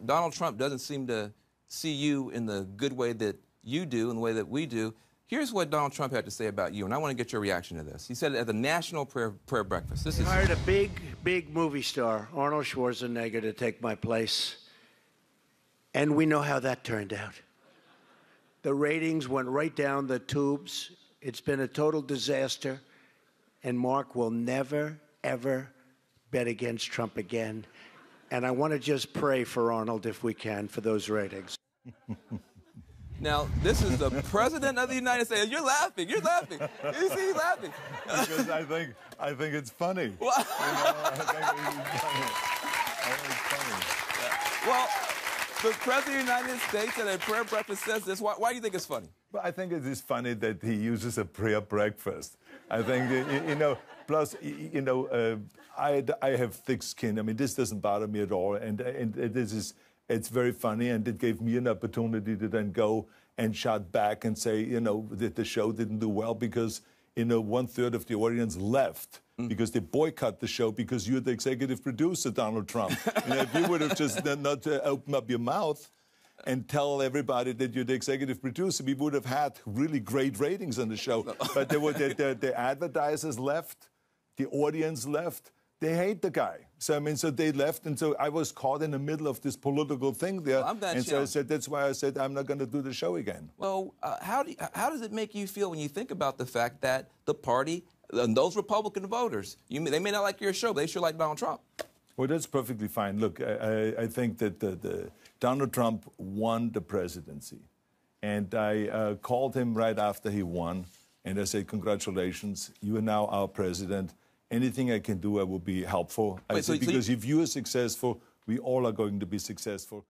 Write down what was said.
Donald Trump doesn't seem to see you in the good way that you do, in the way that we do. Here's what Donald Trump had to say about you, and I want to get your reaction to this. He said it at the National Prayer Breakfast. This is... I hired a big movie star, Arnold Schwarzenegger, to take my place. And we know how that turned out. The ratings went right down the tubes. It's been a total disaster. And Mark will never, ever bet against Trump again. And I want to just pray for Arnold, if we can, for those ratings. Now, this is the President of the United States. You're laughing. You're laughing. You see, he's laughing. Because I think it's funny. Well, I think it's funny. Well, the President of the United States at a prayer breakfast says this. Why do you think it's funny? Well, I think it is funny that he uses a prayer breakfast. I think, plus, I have thick skin. I mean, this doesn't bother me at all. And it's very funny, and it gave me an opportunity to then go and shout back and say, that the show didn't do well because, 1/3 of the audience left because they boycott the show because you're the executive producer, Donald Trump. If you would have just not opened up your mouth and tell everybody that you're the executive producer, we would have had really great ratings on the show. But the advertisers left, the audience left. They hate the guy. So, so they left, and so I was caught in the middle of this political thing there. Well, and so I said, that's why I said I'm not going to do the show again. Well, how does it make you feel when you think about the fact that the party, and those Republican voters, they may not like your show, but they sure like Donald Trump? Well, that's perfectly fine. Look, I think that Donald Trump won the presidency. And I called him right after he won, and I said, congratulations, you are now our president. Anything I can do, I will be helpful. Because if you are successful, we all are going to be successful.